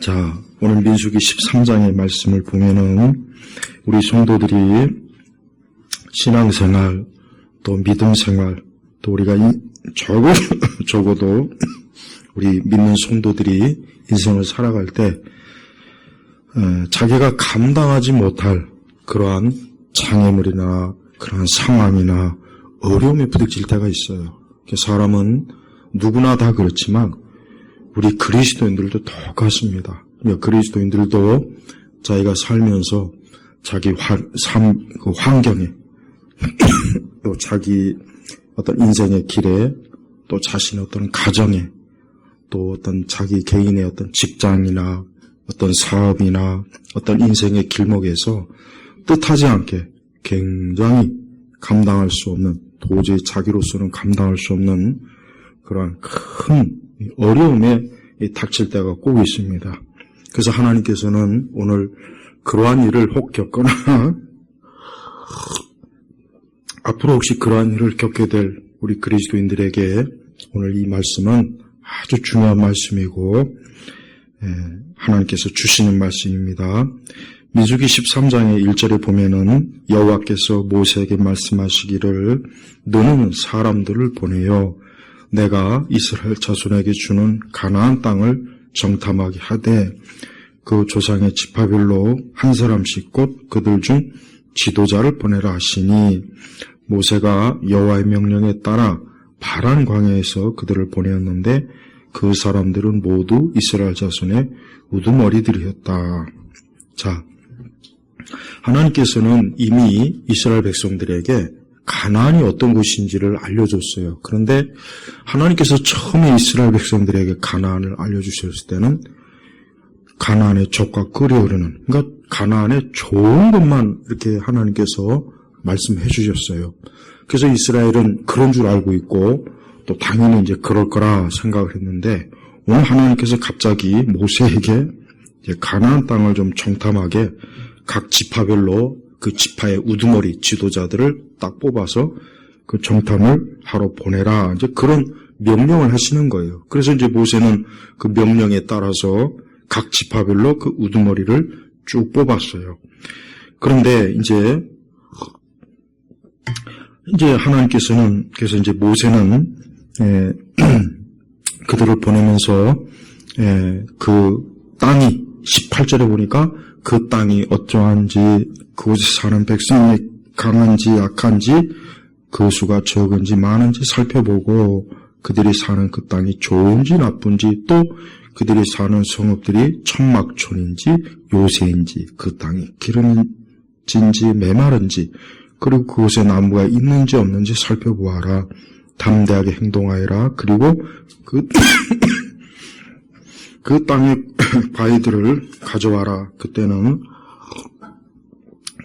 자, 오늘 민수기 13장의 말씀을 보면은 우리 성도들이 신앙생활, 또 믿음생활, 또 우리가 적어도 우리 믿는 성도들이 인생을 살아갈 때 자기가 감당하지 못할 그러한 장애물이나 그러한 상황이나 어려움에 부딪힐 때가 있어요. 사람은 누구나 다 그렇지만 우리 그리스도인들도 똑같습니다. 그리스도인들도 자기가 살면서 자기 환경에 또 자기 어떤 인생의 길에 또 자신의 어떤 가정에 또 어떤 자기 개인의 어떤 직장이나 어떤 사업이나 어떤 인생의 길목에서 뜻하지 않게 굉장히 감당할 수 없는, 도저히 자기로서는 감당할 수 없는 그러한 큰 어려움에 닥칠 때가 꼭 있습니다. 그래서 하나님께서는 오늘 그러한 일을 혹 겪거나 앞으로 혹시 그러한 일을 겪게 될 우리 그리스도인들에게 오늘 이 말씀은 아주 중요한 말씀이고 하나님께서 주시는 말씀입니다. 민수기 13장의 1절에 보면은 여호와께서 모세에게 말씀하시기를 너는 사람들을 보내어 내가 이스라엘 자손에게 주는 가나안 땅을 정탐하게 하되 그 조상의 지파별로 한 사람씩 곧 그들 중 지도자를 보내라 하시니 모세가 여호와의 명령에 따라 파란 광야에서 그들을 보내었는데 그 사람들은 모두 이스라엘 자손의 우두머리들이었다. 자, 하나님께서는 이미 이스라엘 백성들에게 가나안이 어떤 곳인지를 알려줬어요. 그런데 하나님께서 처음에 이스라엘 백성들에게 가나안을 알려주셨을 때는 가나안의 젖과 꿀이 흐르는, 그러니까 가나안의 좋은 것만 이렇게 하나님께서 말씀해 주셨어요. 그래서 이스라엘은 그런 줄 알고 있고 또 당연히 이제 그럴 거라 생각을 했는데 오늘 하나님께서 갑자기 모세에게 이제 가나안 땅을 좀 정탐하게 각 지파별로 그 지파의 우두머리 지도자들을 딱 뽑아서 그 정탐을 하러 보내라. 이제 그런 명령을 하시는 거예요. 그래서 이제 모세는 그 명령에 따라서 각 지파별로 그 우두머리를 쭉 뽑았어요. 그런데 이제 하나님께서는 그래서 이제 모세는 그들을 보내면서 그 땅이 18절에 보니까 그 땅이 어떠한지 그곳에 사는 백성이 강한지 약한지 그 수가 적은지 많은지 살펴보고 그들이 사는 그 땅이 좋은지 나쁜지 또 그들이 사는 성읍들이 천막촌인지 요새인지 그 땅이 기름진지 메마른지 그리고 그곳에 나무가 있는지 없는지 살펴보아라. 담대하게 행동하여라. 그리고 그 땅의 바위들을 가져와라. 그때는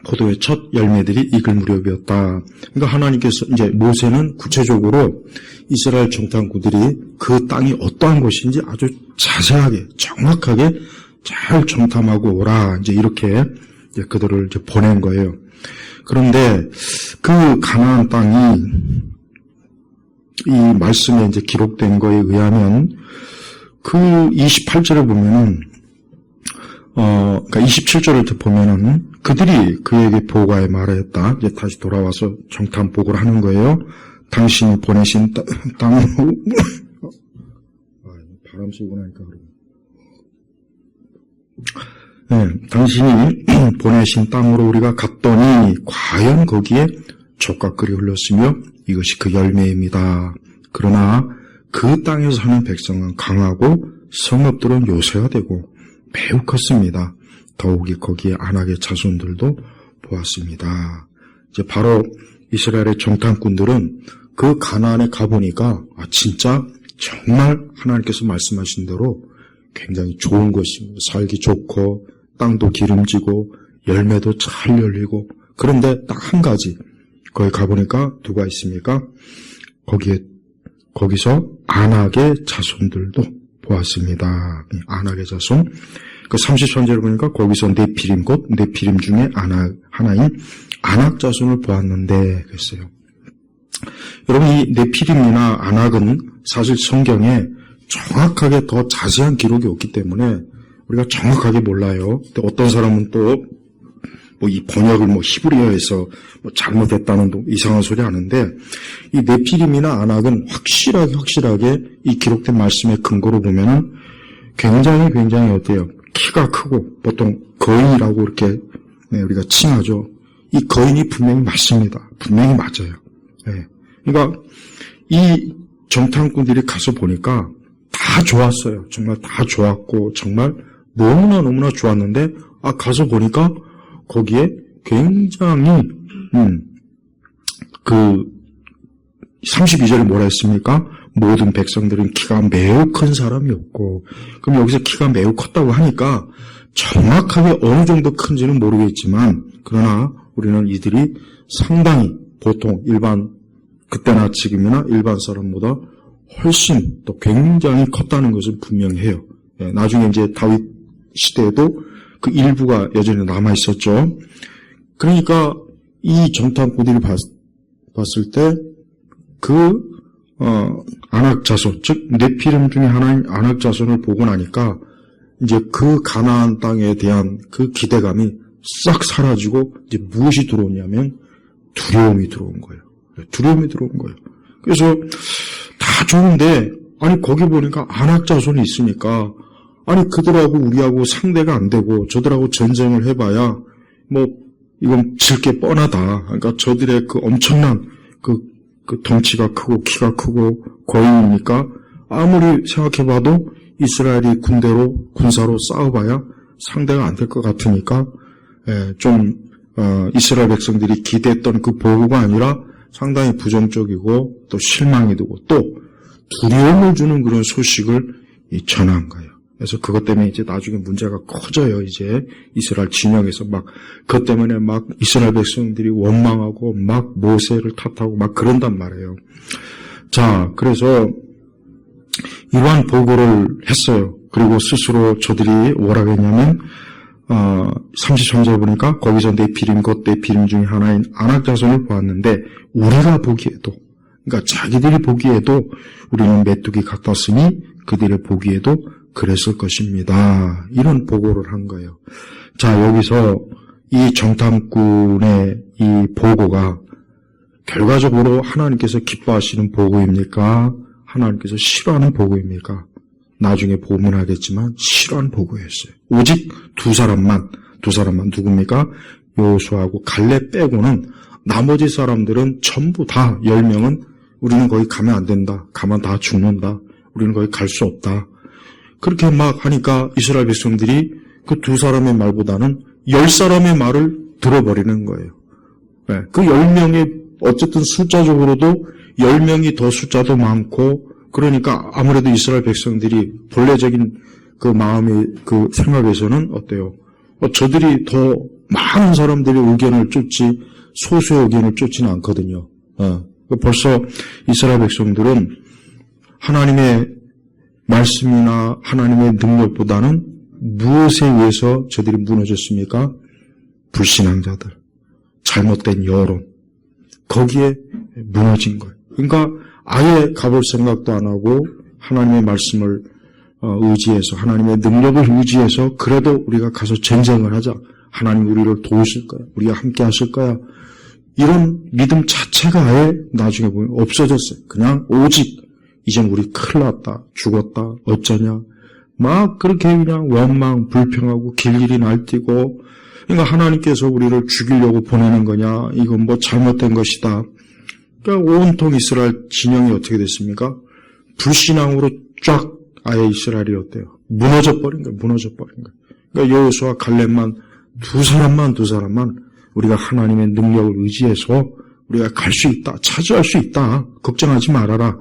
포도의 첫 열매들이 익을 무렵이었다. 그러니까 하나님께서 이제 모세는 구체적으로 이스라엘 정탐꾼들이 그 땅이 어떠한 곳인지 아주 자세하게 정확하게 잘 정탐하고 오라. 이제 이렇게 이제 그들을 이제 보낸 거예요. 그런데 그 가나안 땅이 이 말씀에 이제 기록된 거에 의하면 그 28절에 보면은 그러니까 27절을 보면은 그들이 그에게 보고하여 말하였다. 이제 다시 돌아와서 정탐 보고를 하는 거예요. 당신이 보내신 땅으로 바람 쐬고 나니까 그러고. 당신이 보내신 땅으로 우리가 갔더니 과연 거기에 젖과 꿀이 흘렀으며 이것이 그 열매입니다. 그러나 그 땅에서 사는 백성은 강하고 성읍들은 요새가 되고 매우 컸습니다. 더욱이 거기에 아낙의 자손들도 보았습니다. 이제 바로 이스라엘의 정탐꾼들은 그 가나안에 가보니까 진짜 정말 하나님께서 말씀하신 대로 굉장히 좋은 곳입니다. 살기 좋고 땅도 기름지고 열매도 잘 열리고 그런데 딱 한 가지 거기 가보니까 누가 있습니까? 거기서 아낙의 자손들도 보았습니다. 아낙의 자손. 그 33절을 보니까 거기서 네피림 곧 네피림 중에 하나인 아낙 자손을 보았는데 그랬어요. 여러분 이 네피림이나 아낙은 사실 성경에 정확하게 더 자세한 기록이 없기 때문에 우리가 정확하게 몰라요. 근데 어떤 사람은 또 이 번역을 히브리어에서 잘못했다는 이상한 소리 하는데, 이 네피림이나 아낙은 확실하게 이 기록된 말씀의 근거로 보면은 굉장히 어때요? 키가 크고 보통 거인이라고 이렇게 우리가 칭하죠. 이 거인이 분명히 맞습니다. 분명히 맞아요. 네. 그러니까 이 정탐꾼들이 가서 보니까 다 좋았어요. 정말 다 좋았고 정말 너무나 좋았는데 가서 보니까 거기에 굉장히 32절에 뭐라 했습니까? 모든 백성들은 키가 매우 큰 사람이었고, 그럼 여기서 키가 매우 컸다고 하니까 정확하게 어느 정도 큰지는 모르겠지만, 그러나 우리는 이들이 상당히 보통 그때나 지금이나 일반 사람보다 훨씬 또 굉장히 컸다는 것은 분명해요. 나중에 이제 다윗 시대에도 그 일부가 여전히 남아 있었죠. 그러니까 이 정탐꾼들이 봤을 때 아낙 자손, 즉 네피림 중에 하나인 아낙 자손을 보고 나니까 이제 그 가나안 땅에 대한 그 기대감이 싹 사라지고 이제 무엇이 들어오냐면 두려움이 들어온 거예요. 그래서 다 좋은데 거기 보니까 아낙 자손이 있으니까 그들하고 우리하고 상대가 안 되고 저들하고 전쟁을 해봐야 이건 질 게 뻔하다. 그러니까 저들의 그 엄청난 그 덩치가 크고 키가 크고 거인이니까 아무리 생각해봐도 이스라엘이 군사로 싸워봐야 상대가 안 될 것 같으니까 이스라엘 백성들이 기대했던 그 보고가 아니라 상당히 부정적이고 또 실망이 되고 또 두려움을 주는 그런 소식을 전한 거예요. 그래서 그것 때문에 이제 나중에 문제가 커져요. 이제 이스라엘 진영에서 그것 때문에 이스라엘 백성들이 원망하고 모세를 탓하고 그런단 말이에요. 자, 그래서 이러한 보고를 했어요. 그리고 스스로 저들이 뭐라고 했냐면 33절 보니까 거기서 네피림 곧 네피림 중에 하나인 아낙 자손을 보았는데 우리가 보기에도, 그러니까 자기들이 보기에도 우리는 메뚜기 같았으니 그들의 보기에도 그랬을 것입니다. 이런 보고를 한 거예요. 자, 여기서 이 정탐꾼의 이 보고가 결과적으로 하나님께서 기뻐하시는 보고입니까? 하나님께서 싫어하는 보고입니까? 나중에 보면 하겠지만 싫어하는 보고였어요. 오직 두 사람만 누굽니까? 여호수아하고 갈렙 빼고는 나머지 사람들은 전부 다 10명은 우리는 거기 가면 안 된다. 가면 다 죽는다. 우리는 거기 갈 수 없다. 그렇게 하니까 이스라엘 백성들이 그 두 사람의 말보다는 10사람의 말을 들어버리는 거예요. 그 10명의 어쨌든 숫자적으로도 10명이 더 숫자도 많고 그러니까 아무래도 이스라엘 백성들이 본래적인 그 마음의 그 생각에서는 어때요? 저들이 더 많은 사람들의 의견을 쫓지 소수의 의견을 쫓지는 않거든요. 벌써 이스라엘 백성들은 하나님의 말씀이나 하나님의 능력보다는 무엇에 의해서 저들이 무너졌습니까? 불신앙자들, 잘못된 여론, 거기에 무너진 거예요. 그러니까 아예 가볼 생각도 안 하고 하나님의 말씀을 의지해서 하나님의 능력을 의지해서 그래도 우리가 가서 전쟁을 하자. 하나님 우리를 도우실 거야. 우리가 함께 하실 거야. 이런 믿음 자체가 아예 나중에 보면 없어졌어요. 그냥 오직 이젠 우리 큰일 났다. 죽었다. 어쩌냐. 그렇게 그냥 원망, 불평하고 길길이 날뛰고 그러니까 하나님께서 우리를 죽이려고 보내는 거냐. 이건 잘못된 것이다. 그러니까 온통 이스라엘 진영이 어떻게 됐습니까? 불신앙으로 쫙 아예 이스라엘이 어때요? 무너져버린 거예요. 그러니까 여호수아 갈렙만 두 사람만 우리가 하나님의 능력을 의지해서 우리가 갈 수 있다. 차지할 수 있다. 걱정하지 말아라.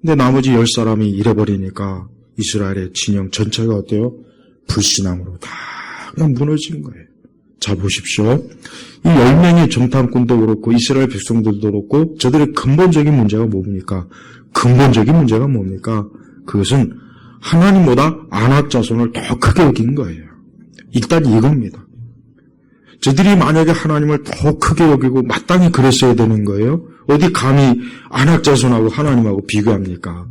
근데 나머지 10사람이 잃어버리니까 이스라엘의 진영 전체가 어때요? 불신앙으로 다 그냥 무너진 거예요. 자, 보십시오. 이 10명의 정탐꾼도 그렇고 이스라엘 백성들도 그렇고 저들의 근본적인 문제가 뭡니까? 그것은 하나님보다 아낙 자손을 더 크게 여긴 거예요. 일단 이겁니다. 저들이 만약에 하나님을 더 크게 여기고 마땅히 그랬어야 되는 거예요. 어디 감히 아낙 자손하고 하나님하고 비교합니까?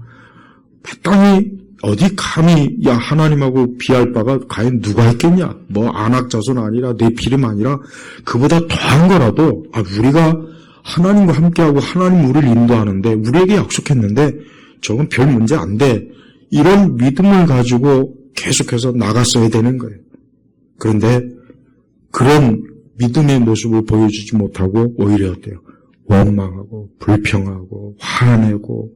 마땅히 어디 감히 야 하나님하고 비할 바가 과연 누가 있겠냐? 뭐 안악자손 아니라 내 피름 아니라 그보다 더한 거라도 우리가 하나님과 함께하고 하나님 우리를 인도하는데 우리에게 약속했는데 저건 별 문제 안 돼. 이런 믿음을 가지고 계속해서 나갔어야 되는 거예요. 그런데 그런 믿음의 모습을 보여주지 못하고 오히려 어때요? 원망하고 불평하고 화내고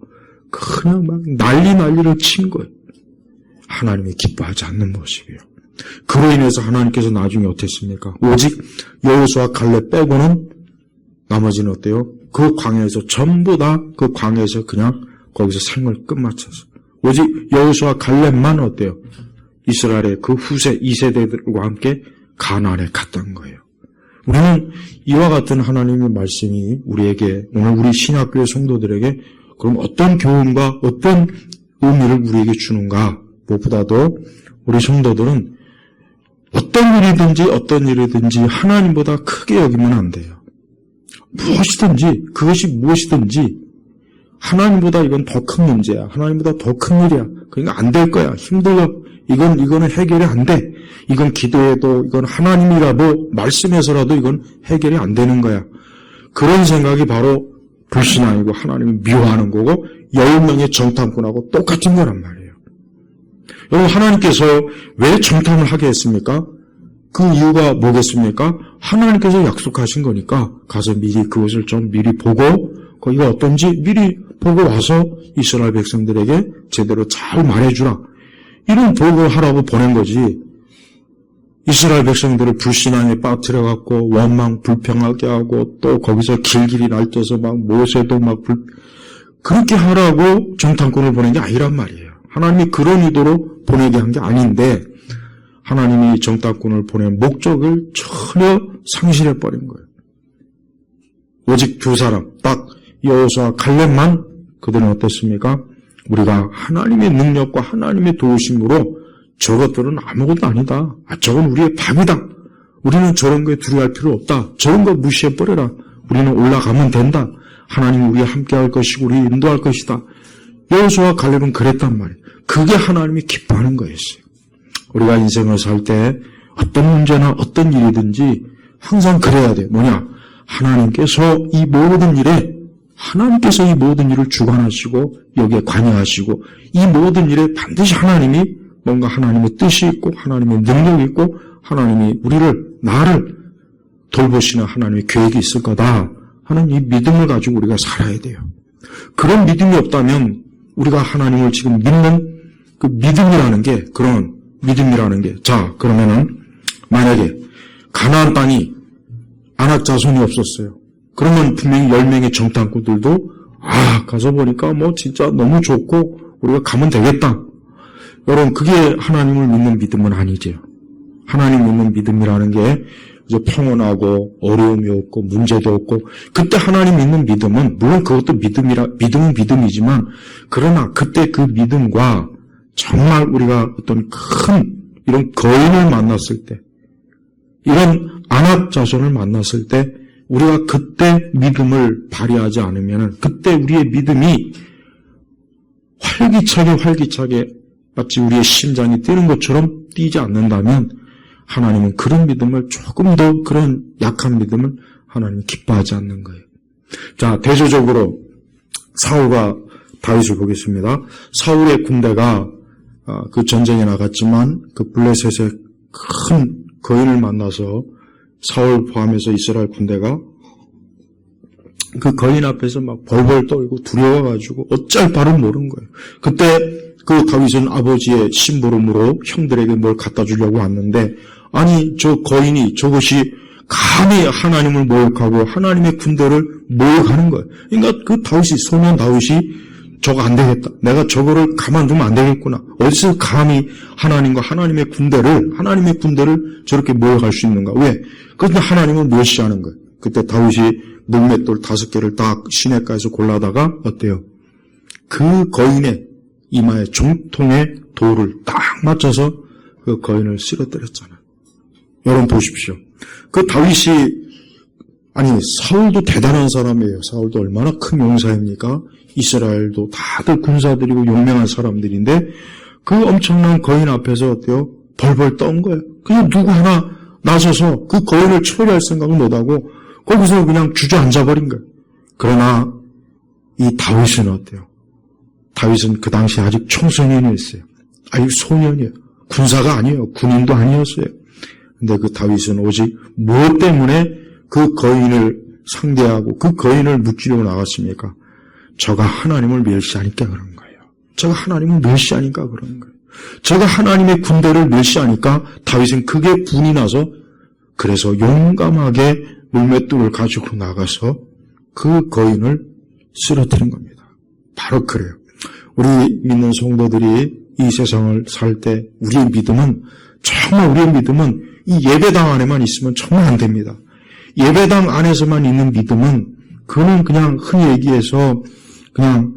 그냥 막 난리를 친 거예요. 하나님이 기뻐하지 않는 모습이에요. 그로 인해서 하나님께서 나중에 어땠습니까? 오직 여호수아 갈렙 빼고는 나머지는 어때요? 그 광야에서 전부 다 그 광야에서 그냥 거기서 생을 끝마쳤어요. 오직 여호수아 갈렙만 어때요? 이스라엘의 그 후세 2세대들과 함께 가나안에 갔던 거예요. 우리는 이와 같은 하나님의 말씀이 우리에게 오늘 우리 신약교회 성도들에게 그럼 어떤 교훈과 어떤 의미를 우리에게 주는가? 무엇보다도 우리 성도들은 어떤 일이든지 하나님보다 크게 여기면 안 돼요. 무엇이든지 그것이 무엇이든지 하나님보다 이건 더 큰 문제야. 하나님보다 더 큰 일이야. 그러니까 안 될 거야. 힘들어. 이거는 해결이 안 돼. 이건 기도해도 이건 하나님이라도 말씀에서라도 이건 해결이 안 되는 거야. 그런 생각이 바로 불신앙이고 하나님을 미워하는 거고 10명의 정탐꾼하고 똑같은 거란 말이에요. 여러분 하나님께서 왜 정탐을 하게 했습니까? 그 이유가 뭐겠습니까? 하나님께서 약속하신 거니까 가서 미리 그것을 좀 미리 보고 거기가 어떤지 미리 보고 와서 이스라엘 백성들에게 제대로 잘 말해주라. 이런 보고를 하라고 보낸 거지. 이스라엘 백성들을 불신앙에 빠뜨려갖고 원망 불평하게 하고 또 거기서 길길이 날뛰어서 막 모세도 막 그렇게 하라고 정탐꾼을 보낸 게 아니란 말이에요. 하나님이 그런 의도로 보내게 한 게 아닌데 하나님이 정탐꾼을 보낸 목적을 전혀 상실해버린 거예요. 오직 두 사람, 딱 여호수아 갈렙만 그들은 어떻습니까? 우리가 하나님의 능력과 하나님의 도우심으로 저것들은 아무것도 아니다. 저건 우리의 밥이다. 우리는 저런 거에 두려워할 필요 없다. 저런 거 무시해버려라. 우리는 올라가면 된다. 하나님 우리와 함께할 것이고 우리 인도할 것이다. 여호수아 갈렙은 그랬단 말이에요. 그게 하나님이 기뻐하는 거였어요. 우리가 인생을 살 때 어떤 문제나 어떤 일이든지 항상 그래야 돼. 뭐냐? 하나님께서 이 모든 일을 주관하시고 여기에 관여하시고 이 모든 일에 반드시 하나님이 뭔가 하나님의 뜻이 있고 하나님의 능력이 있고 하나님이 나를 돌보시는 하나님의 계획이 있을 거다 하는 이 믿음을 가지고 우리가 살아야 돼요. 그런 믿음이 없다면 우리가 하나님을 지금 믿는 그 믿음이라는 게 자 그러면은 만약에 가나안 땅이 안악 자손이 없었어요. 그러면 분명히 10명의 정탐꾼들도 가서 보니까 진짜 너무 좋고 우리가 가면 되겠다. 여러분 그게 하나님을 믿는 믿음은 아니죠. 하나님 믿는 믿음이라는 게 이제 평온하고 어려움이 없고 문제도 없고 그때 하나님 믿는 믿음은 물론 그것도 믿음은 믿음이지만 그러나 그때 그 믿음과 정말 우리가 어떤 큰 이런 거인을 만났을 때 이런 안악 자손을 만났을 때 우리가 그때 믿음을 발휘하지 않으면 그때 우리의 믿음이 활기차게 마치 우리의 심장이 뛰는 것처럼 뛰지 않는다면 하나님은 그런 믿음을 조금 더 그런 약한 믿음을 하나님이 기뻐하지 않는 거예요. 자, 대조적으로 사울과 다윗을 보겠습니다. 사울의 군대가 그 전쟁에 나갔지만 그 블레셋의 큰 거인을 만나서 사울 포함해서 이스라엘 군대가 그 거인 앞에서 막 벌벌 떨고 두려워가지고 어쩔 바를 모르는 거예요. 그때 그 다윗은 아버지의 심부름으로 형들에게 뭘 갖다 주려고 왔는데 아니 저 거인이 저것이 감히 하나님을 모욕하고 하나님의 군대를 모욕하는 거예요. 그러니까 그 다윗이 소년 다윗이 저거 안 되겠다. 내가 저거를 가만두면 안 되겠구나. 어디서 감히 하나님과 하나님의 군대를 저렇게 모욕할 수 있는가? 왜? 그런데 하나님은 멸시하는 거예요. 그때 다윗이 물맷돌 5개를 딱 시냇가에서 골라다가 어때요? 그 거인의 이마에 종통에 돌을 딱 맞춰서 그 거인을 쓰러뜨렸잖아요. 여러분 보십시오. 그 다윗이 사울도 대단한 사람이에요. 사울도 얼마나 큰 용사입니까? 이스라엘도 다들 군사들이고 용맹한 사람들인데 그 엄청난 거인 앞에서 어때요? 벌벌 떤 거예요. 그냥 누구 하나 나서서 그 거인을 처리할 생각을 못하고 거기서 그냥 주저앉아버린 거예요. 그러나 이 다윗은 어때요? 다윗은 그 당시 아직 청소년이었어요. 아직 소년이에요. 군사가 아니에요. 군인도 아니었어요. 근데 그 다윗은 오직 무엇 때문에 그 거인을 상대하고 그 거인을 무찌르고 나갔습니까? 저가 하나님을 멸시하니까 그런 거예요. 저가 하나님을 멸시하니까 그런 거예요. 저가 하나님의 군대를 멸시하니까 다윗은 크게 분이 나서 그래서 용감하게 물맷돌을 가지고 나가서 그 거인을 쓰러뜨린 겁니다. 바로 그래요. 우리 믿는 성도들이 이 세상을 살 때 우리의 믿음은 이 예배당 안에만 있으면 정말 안 됩니다. 예배당 안에서만 있는 믿음은 그는 그냥 흔히 얘기해서 그냥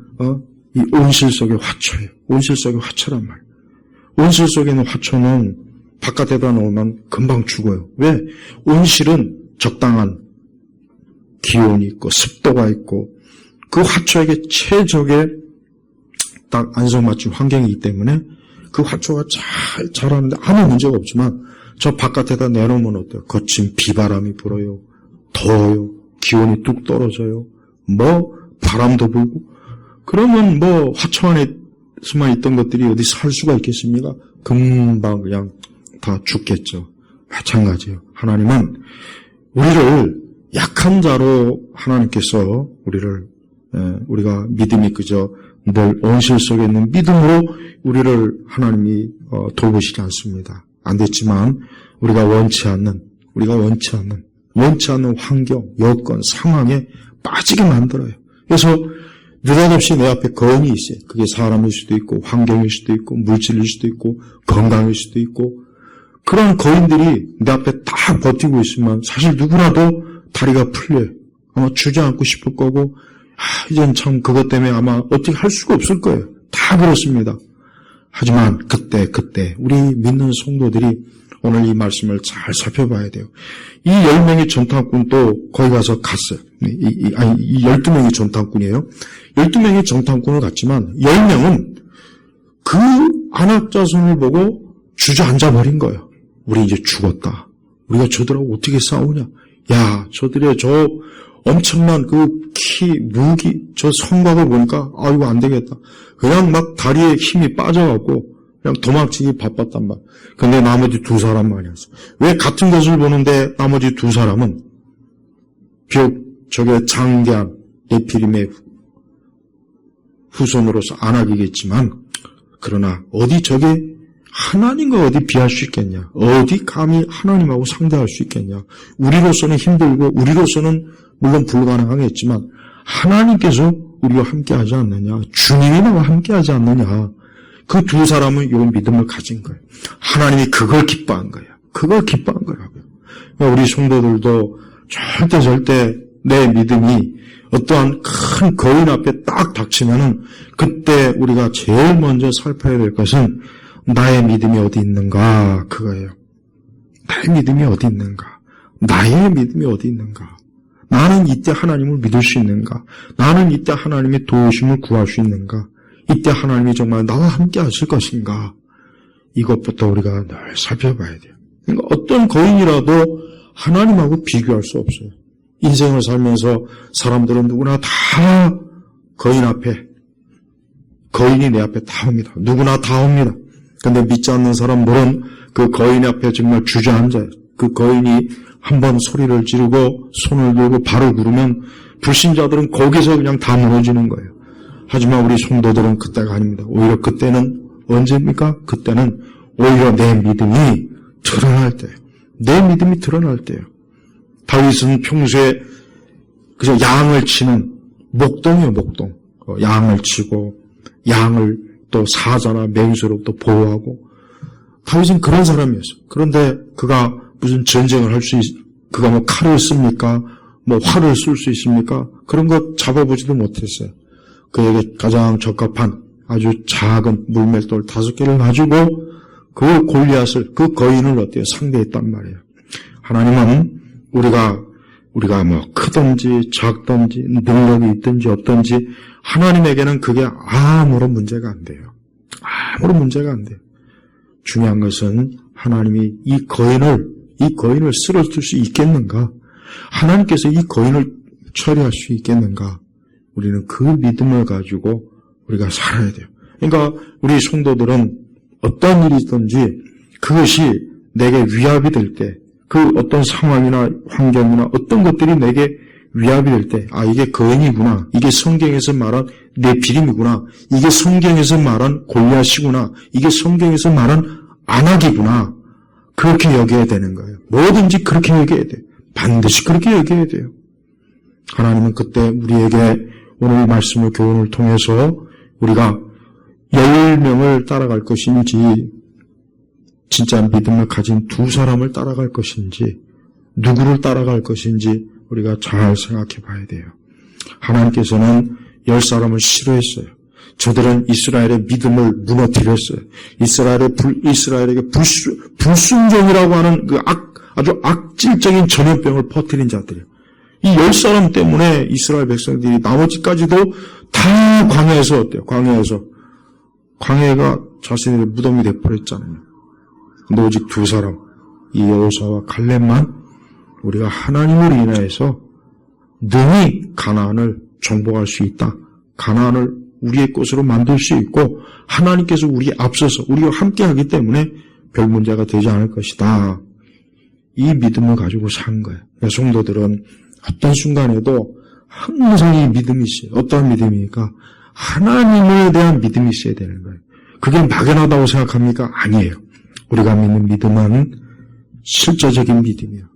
이 온실 속의 화초예요. 온실 속의 화초란 말이에요. 온실 속에 있는 화초는 바깥에다 놓으면 금방 죽어요. 왜? 온실은 적당한 기온이 있고 습도가 있고 그 화초에게 최적의 딱 안성맞춤 환경이기 때문에 그 화초가 잘 자라는데 아무 문제가 없지만 저 바깥에다 내놓으면 어때요? 거친 비바람이 불어요. 더워요. 기온이 뚝 떨어져요. 바람도 불고 그러면 화초 안에서만 있던 것들이 어디 살 수가 있겠습니까? 금방 그냥 다 죽겠죠. 마찬가지예요. 하나님은 우리를 약한 자로 하나님께서 우리가 믿음이 그저 늘 온실 속에 있는 믿음으로 우리를 하나님이 돌보시지 않습니다. 안 됐지만 우리가 원치 않는 환경, 여건, 상황에 빠지게 만들어요. 그래서 느닷없이 내 앞에 거인이 있어요. 그게 사람일 수도 있고 환경일 수도 있고 물질일 수도 있고 건강일 수도 있고 그런 거인들이 내 앞에 다 버티고 있으면 사실 누구라도 다리가 풀려요. 아마 주저앉고 싶을 거고 이젠 참 그것 때문에 아마 어떻게 할 수가 없을 거예요. 다 그렇습니다. 하지만 그때 우리 믿는 성도들이 오늘 이 말씀을 잘 살펴봐야 돼요. 이 10명의 전탐꾼도 거기 가서 갔어요. 이 12명의 전탐꾼이에요. 12명의 전탐꾼을 갔지만 10명은 그 안악자손을 보고 주저앉아 버린 거예요. 우리 이제 죽었다. 우리가 저들하고 어떻게 싸우냐. 야, 저들의 저 엄청난 그 무기, 저 성곽을 보니까 이거 안 되겠다. 그냥 막 다리에 힘이 빠져갖고 그냥 도망치기 바빴단 말. 근데 나머지 두 사람만 아니었어. 왜 같은 것을 보는데 나머지 두 사람은 비록 저게 장대한 에피림의 후손으로서 안악이겠지만 그러나 어디 저게 하나님과 어디 비할 수 있겠냐. 어디 감히 하나님하고 상대할 수 있겠냐. 우리로서는 힘들고 우리로서는 물론 불가능하겠지만 하나님께서 우리와 함께하지 않느냐. 주님이 나와 함께하지 않느냐. 그 두 사람은 이 믿음을 가진 거예요. 하나님이 그걸 기뻐한 거예요. 그걸 기뻐한 거라고요. 우리 성도들도 절대 내 믿음이 어떠한 큰 거인 앞에 딱 닥치면은 그때 우리가 제일 먼저 살펴야 될 것은 나의 믿음이 어디 있는가 그거예요. 나의 믿음이 어디 있는가. 나의 믿음이 어디 있는가. 나는 이때 하나님을 믿을 수 있는가. 나는 이때 하나님의 도우심을 구할 수 있는가. 이때 하나님이 정말 나와 함께 하실 것인가. 이것부터 우리가 늘 살펴봐야 돼요. 그러니까 어떤 거인이라도 하나님하고 비교할 수 없어요. 인생을 살면서 사람들은 누구나 다 거인 앞에, 거인이 내 앞에 다 옵니다. 누구나 다 옵니다. 근데 믿지 않는 사람들은 그 거인 앞에 정말 주저앉아요. 그 거인이 한번 소리를 지르고 손을 들고 발을 구르면 불신자들은 거기서 그냥 다 무너지는 거예요. 하지만 우리 성도들은 그때가 아닙니다. 오히려 그때는 언제입니까? 그때는 오히려 내 믿음이 드러날 때예요. 내 믿음이 드러날 때예요. 다윗은 평소에 그저 양을 치는 목동이에요, 목동. 양을 치고 양을 또 사자나 맹수로부터 보호하고 다윗은 그런 사람이었어요. 그런데 그가 무슨 전쟁을 할 수 그가 뭐 칼을 씁니까? 뭐 활을 쓸 수 있습니까? 그런 거 잡아보지도 못했어요. 그에게 가장 적합한 아주 작은 물맷돌 5개를 가지고 그 골리앗을, 그 거인을 어때요? 상대했단 말이에요. 하나님은 우리가 뭐 크든지 작든지 능력이 있든지 없든지 하나님에게는 그게 아무런 문제가 안 돼요. 아무런 문제가 안 돼요. 중요한 것은 하나님이 이 거인을 쓰러뜨릴 수 있겠는가? 하나님께서 이 거인을 처리할 수 있겠는가? 우리는 그 믿음을 가지고 우리가 살아야 돼요. 그러니까 우리 성도들은 어떤 일이든지 그것이 내게 위압이 될 때, 그 어떤 상황이나 환경이나 어떤 것들이 내게 위압이 될 때, 이게 거인이구나, 이게 성경에서 말한 네피림이구나, 이게 성경에서 말한 골리앗이구나, 이게 성경에서 말한 아낙이구나, 그렇게 여겨야 되는 거예요. 뭐든지 그렇게 여겨야 돼요. 반드시 그렇게 여겨야 돼요. 하나님은 그때 우리에게 오늘 말씀의 교훈을 통해서 우리가 10명을 따라갈 것인지, 진짜 믿음을 가진 두 사람을 따라갈 것인지, 누구를 따라갈 것인지 우리가 잘 생각해 봐야 돼요. 하나님께서는 10사람을 싫어했어요. 저들은 이스라엘의 믿음을 무너뜨렸어요. 이스라엘에게 불순종이라고 하는 그 아주 악질적인 전염병을 퍼뜨린 자들이에요. 이 10사람 때문에 이스라엘 백성들이 나머지까지도 다 광야에서 어때요? 광야가 자신의 무덤이 되어버렸잖아요. 근데 오직 두 사람, 이 여호수아와 갈렙만 우리가 하나님을 인하여서 능히 가나안을 정복할 수 있다. 가나안을 우리의 것으로 만들 수 있고 하나님께서 우리에 앞서서 우리와 함께하기 때문에 별 문제가 되지 않을 것이다. 이 믿음을 가지고 산 거예요. 성도들은 어떤 순간에도 항상 이 믿음이 있어요. 어떠한 믿음입니까? 하나님에 대한 믿음이 있어야 되는 거예요. 그게 막연하다고 생각합니까? 아니에요. 우리가 믿는 믿음은 실제적인 믿음이에요.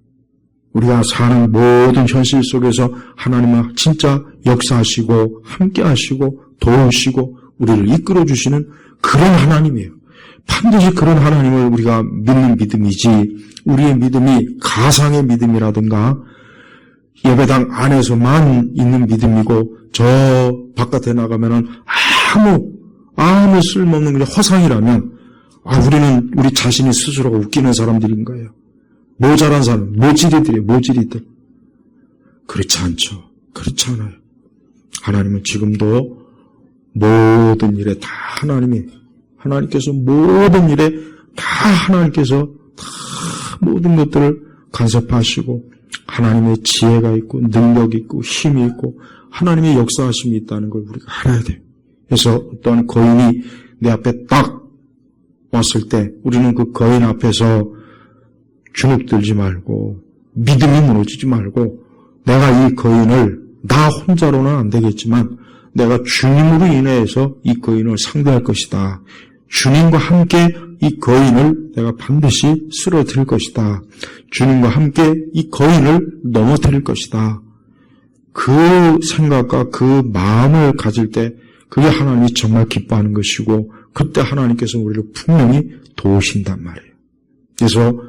우리가 사는 모든 현실 속에서 하나님은 진짜 역사하시고 함께하시고 도우시고 우리를 이끌어주시는 그런 하나님이에요. 반드시 그런 하나님을 우리가 믿는 믿음이지, 우리의 믿음이 가상의 믿음이라든가 예배당 안에서만 있는 믿음이고 저 바깥에 나가면은 아무 쓸모없는 그냥 허상이라면 우리는 우리 자신이 스스로가 웃기는 사람들인 거예요. 모자란 사람, 모질이들. 그렇지 않죠. 그렇지 않아요. 하나님은 지금도 모든 일에 다 하나님께서 모든 일에 다 하나님께서 다 모든 것들을 간섭하시고 하나님의 지혜가 있고 능력이 있고 힘이 있고 하나님의 역사하심이 있다는 걸 우리가 알아야 돼요. 그래서 어떤 거인이 내 앞에 딱 왔을 때 우리는 그 거인 앞에서 주눅들지 말고 믿음이 무너지지 말고 내가 이 거인을 나 혼자로는 안 되겠지만 내가 주님으로 인해서 이 거인을 상대할 것이다. 주님과 함께 이 거인을 내가 반드시 쓰러뜨릴 것이다. 주님과 함께 이 거인을 넘어뜨릴 것이다. 그 생각과 그 마음을 가질 때 그게 하나님이 정말 기뻐하는 것이고 그때 하나님께서 우리를 분명히 도우신단 말이에요. 그래서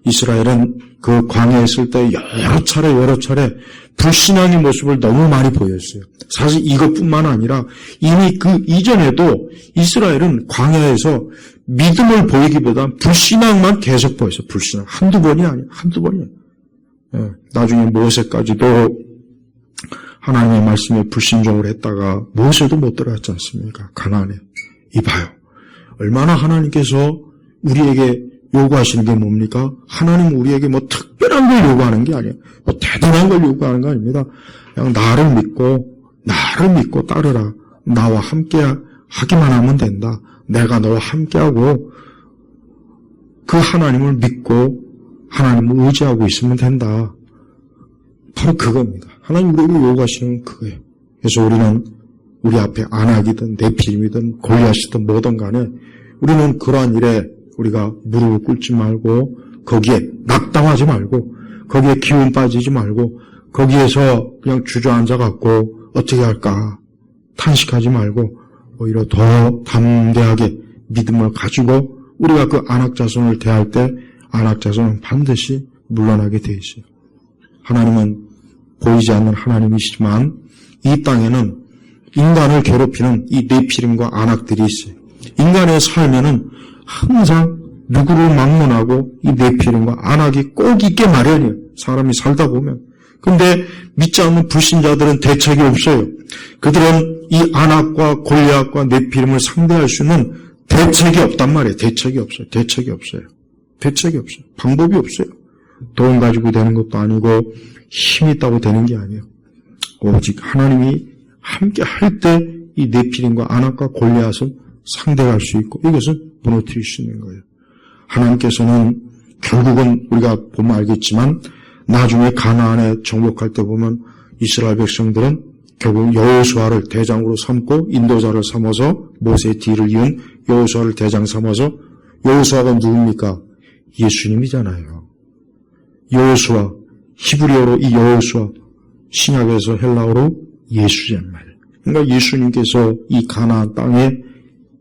이스라엘은 그 광야에 있을 때 여러 차례 불신앙의 모습을 너무 많이 보였어요. 사실 이것뿐만 아니라 이미 그 이전에도 이스라엘은 광야에서 믿음을 보이기보다 불신앙만 계속 보였어요. 불신앙. 한두 번이에요. 나중에 모세까지도 하나님의 말씀에 불신종을 했다가 모세도 못 들어갔지 않습니까? 가나안에. 이봐요. 얼마나 하나님께서 우리에게 요구하시는 게 뭡니까? 하나님은 우리에게 뭐 특별한 걸 요구하는 게 아니에요. 뭐 대단한 걸 요구하는 거 아닙니다. 그냥 나를 믿고 따르라. 나와 함께 하기만 하면 된다. 내가 너와 함께하고 그 하나님을 믿고 하나님을 의지하고 있으면 된다. 바로 그겁니다. 하나님 우리에게 요구하시는 그거예요. 그래서 우리는 우리 앞에 아낙이든 네피림이든 골리앗이든 뭐든 간에 우리는 그러한 일에 우리가 무릎을 꿇지 말고 거기에 낙담하지 말고 거기에 기운 빠지지 말고 거기에서 그냥 주저앉아 갖고 어떻게 할까 탄식하지 말고 오히려 더 담대하게 믿음을 가지고 우리가 그 아낙자손을 대할 때 아낙자손은 반드시 물러나게 돼 있어요. 하나님은 보이지 않는 하나님이시지만 이 땅에는 인간을 괴롭히는 이 네피림과 아낙들이 있어요. 인간의 삶에는 항상 누구를 막론하고 이 네피림과 아낙이 꼭 있게 마련이에요. 사람이 살다 보면. 근데 믿지 않는 불신자들은 대책이 없어요. 그들은 이 아낙과 골리앗과 네피림을 상대할 수 있는 대책이 없단 말이에요. 대책이 없어요. 대책이 없어요. 대책이 없어요. 방법이 없어요. 돈 가지고 되는 것도 아니고 힘이 있다고 되는 게 아니에요. 오직 하나님이 함께 할 때 이 네피림과 아낙과 골리앗을 상대할 수 있고 이것을 무너뜨릴 수 있는 거예요. 하나님께서는 결국은 우리가 보면 알겠지만 나중에 가나안에 정복할 때 보면 이스라엘 백성들은 결국 여호수아를 대장으로 삼고 인도자를 삼아서 모세의 뒤를 이은 여호수아를 대장 삼아서 여호수아가 누굽니까? 예수님이잖아요. 여호수아, 히브리어로 이 여호수아, 신약에서 헬라어로 예수란 말이에요. 그러니까 예수님께서 이 가나안 땅에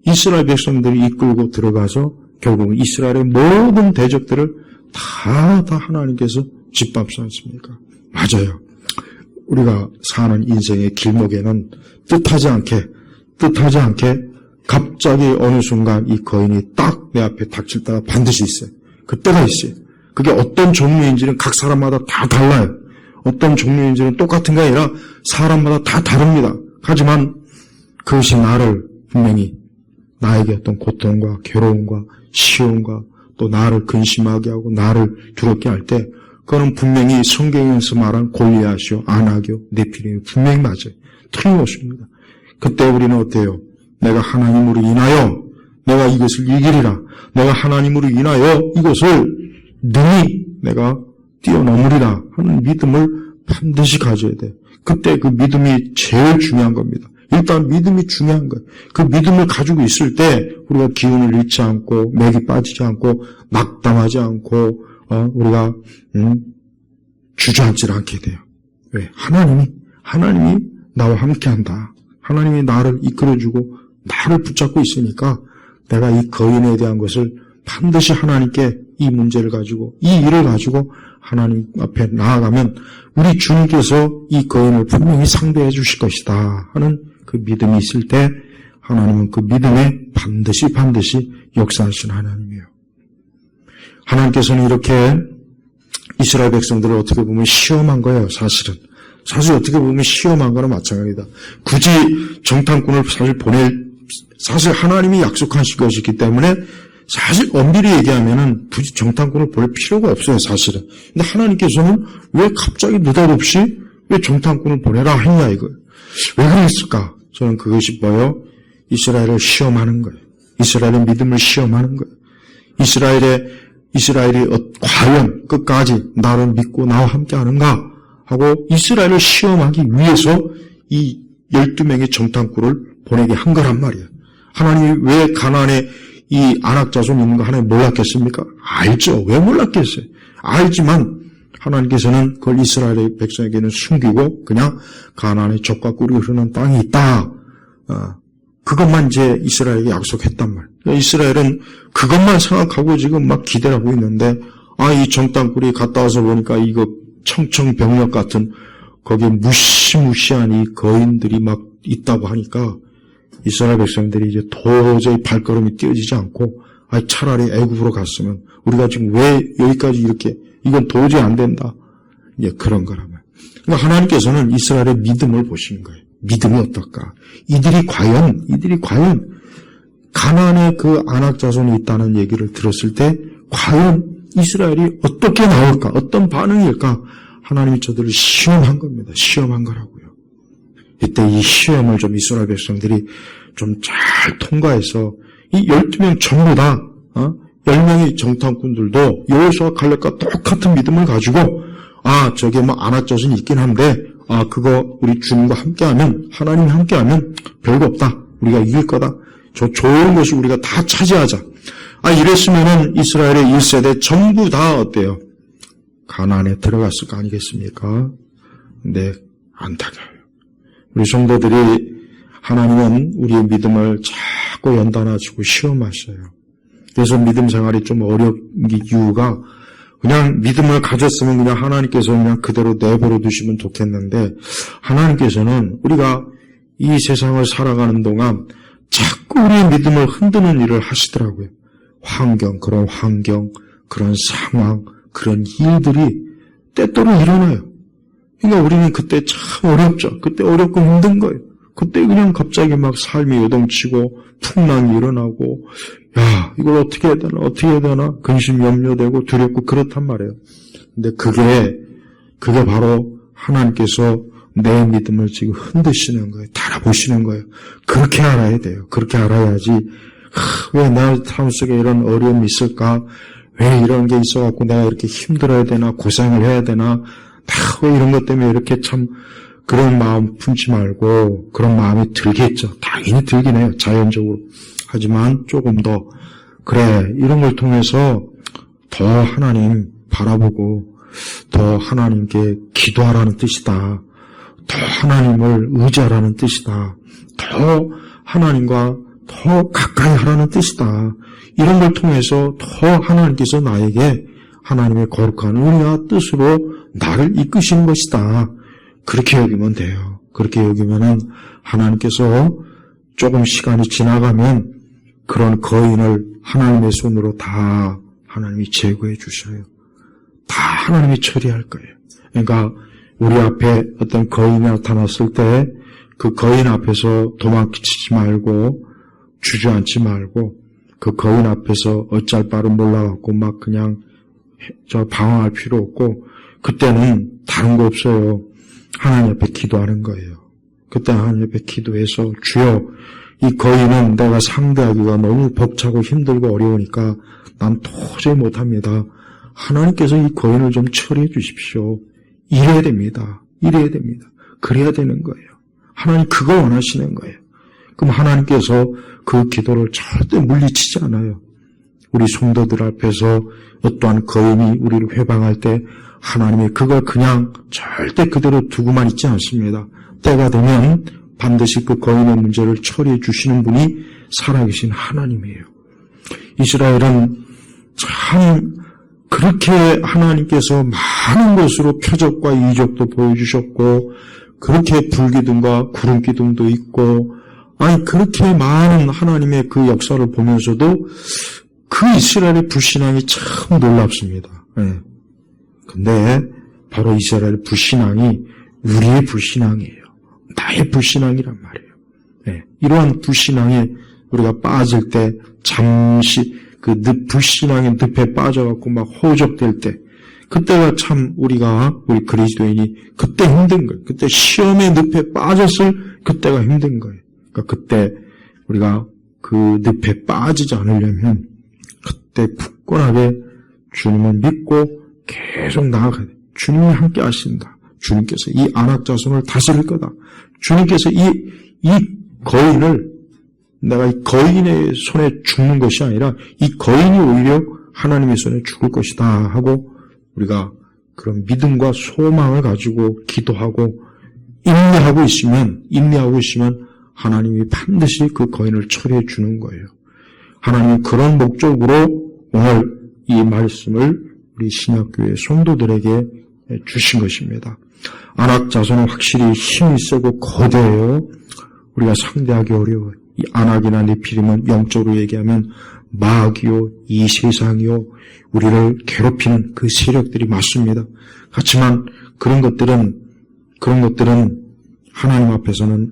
이스라엘 백성들이 이끌고 들어가서 결국 이스라엘의 모든 대적들을 다 하나님께서 짓밟지 않습니까? 맞아요. 우리가 사는 인생의 길목에는 뜻하지 않게 갑자기 어느 순간 이 거인이 딱 내 앞에 닥칠 때가 반드시 있어요. 그때가 있어요. 그게 어떤 종류인지는 각 사람마다 다 달라요. 어떤 종류인지는 똑같은 게 아니라 사람마다 다 다릅니다. 하지만 그것이 나를 분명히 나에게 어떤 고통과 괴로움과 시험과 또 나를 근심하게 하고 나를 두렵게 할 때 그거는 분명히 성경에서 말한 골리앗이요, 아낙이요, 네피림이 분명히 맞아요. 틀림없습니다. 그때 우리는 어때요? 내가 하나님으로 인하여 내가 이것을 이기리라. 내가 하나님으로 인하여 이것을 능히 내가 뛰어넘으리라 하는 믿음을 반드시 가져야 돼. 그때 그 믿음이 제일 중요한 겁니다. 일단 믿음이 중요한 거예요. 그 믿음을 가지고 있을 때 우리가 기운을 잃지 않고 맥이 빠지지 않고 낙담하지 않고 우리가 주저앉지 않게 돼요. 왜? 하나님이 나와 함께한다. 하나님이 나를 이끌어주고 나를 붙잡고 있으니까 내가 이 거인에 대한 것을 반드시 하나님께 이 문제를 가지고 이 일을 가지고 하나님 앞에 나아가면 우리 주님께서 이 거인을 분명히 상대해 주실 것이다 하는 그 믿음이 있을 때 하나님은 그 믿음에 반드시 역사하시는 하나님이에요. 하나님께서는 이렇게 이스라엘 백성들을 어떻게 보면 시험한 거예요. 사실 어떻게 보면 시험한 거나 마찬가지다. 굳이 정탐꾼을 사실 하나님이 약속하신 것이기 때문에 사실 엄밀히 얘기하면은 굳이 정탐꾼을 보낼 필요가 없어요, 사실은. 근데 하나님께서는 왜 갑자기 느닷없이 왜 정탐꾼을 보내라 했냐 이거예요. 왜 그랬을까? 저는 그것이 뭐예요? 이스라엘을 시험하는 거예요. 이스라엘의 믿음을 시험하는 거예요. 이스라엘이 과연 끝까지 나를 믿고 나와 함께 하는가 하고 이스라엘을 시험하기 위해서 이 12명의 정탐꾼을 보내게 한 거란 말이에요. 하나님이 왜 가나안에 이 아낙 자손이 있는 거 하나님 몰랐겠습니까? 알죠. 왜 몰랐겠어요? 알지만 하나님께서는 그걸 이스라엘의 백성에게는 숨기고 그냥 가나안의 젖과 꿀이 흐르는 땅이 있다. 그것만 이제 이스라엘에게 약속했단 말이에요. 그러니까 이스라엘은 그것만 생각하고 지금 막 기대를 하고 있는데 이 정탐꾼이 갔다 와서 보니까 이거 청청병력 같은 거기에 무시무시한 이 거인들이 막 있다고 하니까 이스라엘 백성들이 이제 도저히 발걸음이 띄어지지 않고 차라리 애굽으로 갔으면 우리가 지금 왜 여기까지 이렇게 이건 도저히 안 된다. 이제 그런 거라면. 그러니까 하나님께서는 이스라엘의 믿음을 보시는 거예요. 믿음이 어떨까? 이들이 과연 가나안에 그 아낙 자손이 있다는 얘기를 들었을 때 과연 이스라엘이 어떻게 나올까? 어떤 반응일까? 하나님이 저들을 시험한 겁니다. 시험한 거라고요. 이때 이 시험을 좀 이스라엘 백성들이 좀 잘 통과해서 이 12명 전부 다 10명의 정탐꾼들도 여호수아 갈렙과 똑같은 믿음을 가지고 저게 뭐 아낙 자손이 있긴 한데 그거 우리 주님과 함께하면 하나님이 함께하면 별거 없다. 우리가 이길 거다. 저 좋은 것이 우리가 다 차지하자. 이랬으면은 이스라엘의 1세대 전부 다 어때요? 가나안에 들어갔을 거 아니겠습니까? 근데 안타까워요. 우리 성도들이 하나님은 우리의 믿음을 자꾸 연단하시고 시험하셔요. 그래서 믿음 생활이 좀 어려운 이유가 그냥 믿음을 가졌으면 그냥 하나님께서 그냥 그대로 내버려 두시면 좋겠는데 하나님께서는 우리가 이 세상을 살아가는 동안 자꾸 우리의 믿음을 흔드는 일을 하시더라고요. 그런 환경, 그런 상황, 그런 일들이 때때로 일어나요. 그러니까 우리는 그때 참 어렵죠. 그때 어렵고 힘든 거예요. 그때 그냥 갑자기 막 삶이 요동치고 풍랑이 일어나고 야 이걸 어떻게 해야 되나 근심 염려되고 두렵고 그렇단 말이에요. 근데 그게 바로 하나님께서 내 믿음을 지금 흔드시는 거예요. 달아보시는 거예요. 그렇게 알아야 돼요. 그렇게 알아야지 왜 내 삶 속에 이런 어려움이 있을까? 왜 이런 게 있어갖고 내가 이렇게 힘들어야 되나? 고생을 해야 되나? 왜 이런 것 때문에 이렇게 참 그런 마음 품지 말고 그런 마음이 들겠죠. 당연히 들긴 해요. 자연적으로. 하지만 조금 더 그래 이런 걸 통해서 더 하나님 바라보고 더 하나님께 기도하라는 뜻이다. 더 하나님을 의지하라는 뜻이다. 더 하나님과 더 가까이 하라는 뜻이다. 이런 걸 통해서 더 하나님께서 나에게 하나님의 거룩한 은혜와 뜻으로 나를 이끄시는 것이다. 그렇게 여기면 돼요. 그렇게 여기면은 하나님께서 조금 시간이 지나가면 그런 거인을 하나님의 손으로 다 하나님이 제거해 주셔요. 다 하나님이 처리할 거예요. 그러니까 우리 앞에 어떤 거인이 나타났을 때 그 거인 앞에서 도망치지 말고 주저앉지 말고 그 거인 앞에서 어쩔 바를 몰라갖고 막 그냥 방황할 필요 없고 그때는 다른 거 없어요. 하나님 앞에 기도하는 거예요. 그때 하나님 앞에 기도해서 주여 이 거인은 내가 상대하기가 너무 벅차고 힘들고 어려우니까 난 도저히 못합니다. 하나님께서 이 거인을 좀 처리해 주십시오. 이래야 됩니다. 이래야 됩니다. 그래야 되는 거예요. 하나님 그거 원하시는 거예요. 그럼 하나님께서 그 기도를 절대 물리치지 않아요. 우리 성도들 앞에서 어떠한 거인이 우리를 회방할 때 하나님이 그걸 그냥 절대 그대로 두고만 있지 않습니다. 때가 되면 반드시 그 거인의 문제를 처리해 주시는 분이 살아계신 하나님이에요. 이스라엘은 참 그렇게 하나님께서 많은 것으로 표적과 이적도 보여주셨고 그렇게 불기둥과 구름기둥도 있고 그렇게 많은 하나님의 그 역사를 보면서도 그 이스라엘의 불신앙이 참 놀랍습니다. 근데 바로 이스라엘의 불신앙이 우리의 불신앙이에요. 나의 불신앙이란 말이에요. 이러한 불신앙에 우리가 빠질 때 잠시 그 불신앙의 늪에 빠져갖고 막 허우적될 때 그때가 참 우리 그리스도인이 그때 힘든 거예요. 그때 시험의 늪에 빠졌을 그때가 힘든 거예요. 그러니까 그때 우리가 그 늪에 빠지지 않으려면 그때 굳건하게 주님을 믿고 계속 나아가야 돼요. 주님이 함께 하신다. 주님께서 이 안악자손을 다스릴 거다. 주님께서 이 거인을 내가 이 거인의 손에 죽는 것이 아니라 이 거인이 오히려 하나님의 손에 죽을 것이다 하고 우리가 그런 믿음과 소망을 가지고 기도하고 인내하고 있으면 하나님이 반드시 그 거인을 처리해 주는 거예요. 하나님은 그런 목적으로 오늘 이 말씀을 우리 신약교회 성도들에게 주신 것입니다. 안악자손은 확실히 힘이 세고 거대해요. 우리가 상대하기 어려워요. 이 안악이나 네피림은 영적으로 얘기하면 마귀요, 이 세상이요, 우리를 괴롭히는 그 세력들이 맞습니다. 그렇지만 그런 것들은 하나님 앞에서는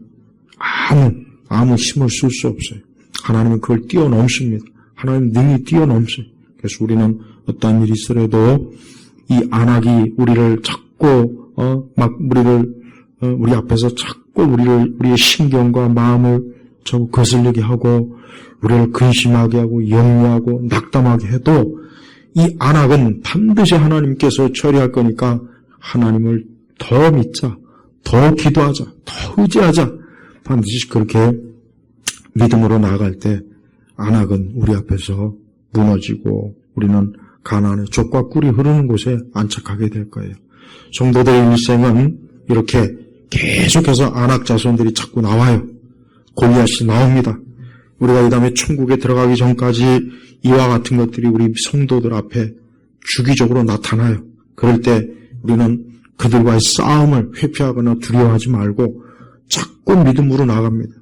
아무 힘을 쓸 수 없어요. 하나님은 그걸 뛰어넘습니다. 하나님 능히 뛰어넘어요. 그래서 우리는 어떤 일이 있더라도 이 안악이 우리를 자꾸 우리 앞에서 자꾸 우리의 신경과 마음을 자꾸 거슬리게 하고 우리를 근심하게 하고 염려하고 낙담하게 해도 이 안악은 반드시 하나님께서 처리할 거니까 하나님을 더 믿자, 더 기도하자, 더 의지하자. 반드시 그렇게 믿음으로 나아갈 때 안악은 우리 앞에서 무너지고 우리는 가나안의 족과 꿀이 흐르는 곳에 안착하게 될 거예요. 성도들의 일생은 이렇게 계속해서 안악 자손들이 자꾸 나와요. 골리앗이 나옵니다. 우리가 이 다음에 천국에 들어가기 전까지 이와 같은 것들이 우리 성도들 앞에 주기적으로 나타나요. 그럴 때 우리는 그들과의 싸움을 회피하거나 두려워하지 말고 자꾸 믿음으로 나갑니다.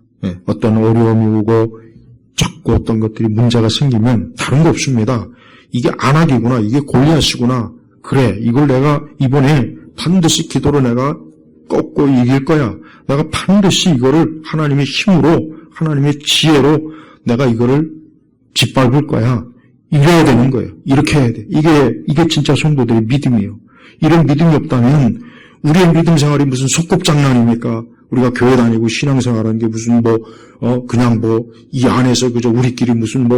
어떤 어려움이 오고 자꾸 어떤 것들이 문제가 생기면 다른 거 없습니다. 이게 안악이구나, 이게 골리앗이구나. 그래, 이걸 내가 이번에 반드시 기도로 내가 꺾고 이길 거야. 내가 반드시 이거를 하나님의 힘으로, 하나님의 지혜로 내가 이거를 짓밟을 거야. 이래야 되는 거예요. 이렇게 해야 돼. 이게 진짜 성도들의 믿음이에요. 이런 믿음이 없다면 우리의 믿음 생활이 무슨 소꿉장난입니까? 우리가 교회 다니고 신앙생활하는 게 무슨 그냥 이 안에서 그저 우리끼리 무슨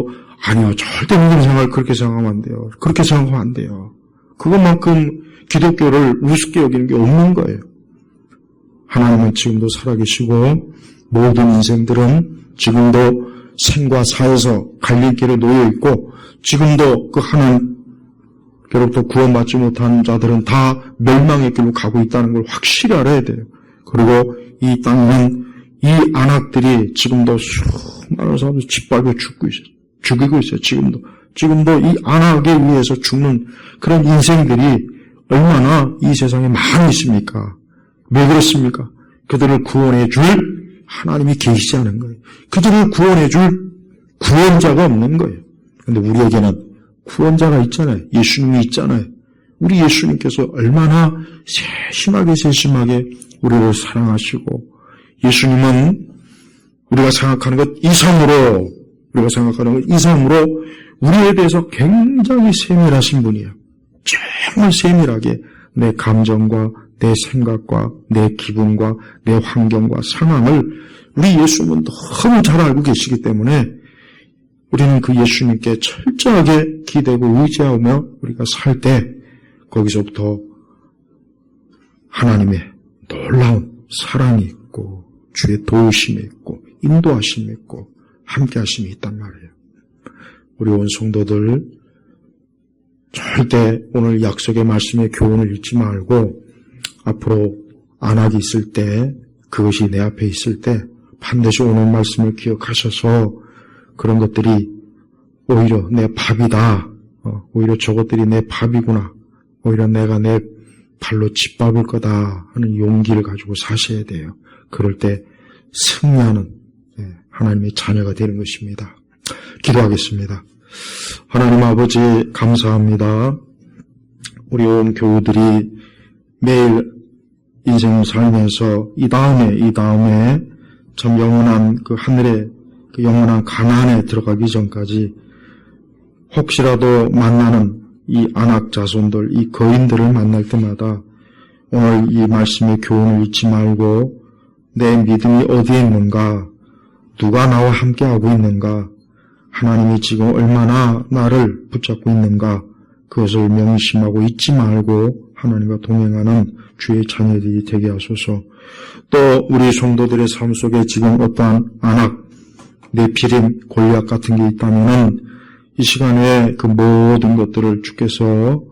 아니요. 절대 믿음 생활 그렇게 생각하면 안 돼요. 그렇게 생각하면 안 돼요. 그것만큼 기독교를 우습게 여기는 게 없는 거예요. 하나님은 지금도 살아계시고 모든 인생들은 지금도 생과 사에서 갈림길에 놓여 있고 지금도 그 하나님께로부터 구원받지 못한 자들은 다 멸망의 길로 가고 있다는 걸 확실히 알아야 돼요. 그리고 이 땅은 이 안악들이 지금도 수많은 사람들 짓밟아 죽이고 있어요. 지금도 이 안악에 의해서 죽는 그런 인생들이 얼마나 이 세상에 많이 있습니까? 왜 그렇습니까? 그들을 구원해 줄 하나님이 계시지 않은 거예요. 그들을 구원해 줄 구원자가 없는 거예요. 그런데 우리에게는 구원자가 있잖아요. 예수님이 있잖아요. 우리 예수님께서 얼마나 세심하게 우리를 사랑하시고 예수님은 우리가 생각하는 것 이상으로 우리에 대해서 굉장히 세밀하신 분이에요. 정말 세밀하게 내 감정과 내 생각과 내 기분과 내 환경과 상황을 우리 예수님은 너무 잘 알고 계시기 때문에 우리는 그 예수님께 철저하게 기대고 의지하며 우리가 살 때 거기서부터 하나님의 놀라운 사랑이 있고 주의 도우심이 있고 인도하심이 있고 함께하심이 있단 말이에요. 우리 온 성도들 절대 오늘 약속의 말씀의 교훈을 잊지 말고 앞으로 안악이 있을 때 그것이 내 앞에 있을 때 반드시 오늘 말씀을 기억하셔서 그런 것들이 오히려 내 밥이다. 오히려 저것들이 내 밥이구나. 오히려 내가 내 발로 짓밟을 거다 하는 용기를 가지고 사셔야 돼요. 그럴 때 승리하는 하나님의 자녀가 되는 것입니다. 기도하겠습니다. 하나님 아버지 감사합니다. 우리 온 교우들이 매일 인생을 살면서 이 다음에 참 영원한 그 하늘의 그 영원한 가나안에 들어가기 전까지 혹시라도 만나는 이 안악 자손들, 이 거인들을 만날 때마다 오늘 이 말씀의 교훈을 잊지 말고 내 믿음이 어디에 있는가, 누가 나와 함께하고 있는가, 하나님이 지금 얼마나 나를 붙잡고 있는가, 그것을 명심하고 잊지 말고 하나님과 동행하는 주의 자녀들이 되게 하소서. 또 우리 성도들의 삶 속에 지금 어떠한 안악, 네피림, 골리앗 같은 게 있다면은 이 시간에 그 모든 것들을 주께서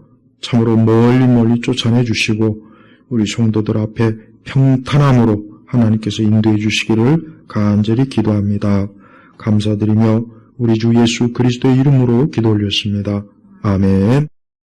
참으로 멀리 쫓아내 주시고 우리 성도들 앞에 평탄함으로 하나님께서 인도해 주시기를 간절히 기도합니다. 감사드리며 우리 주 예수 그리스도의 이름으로 기도 올렸습니다. 아멘.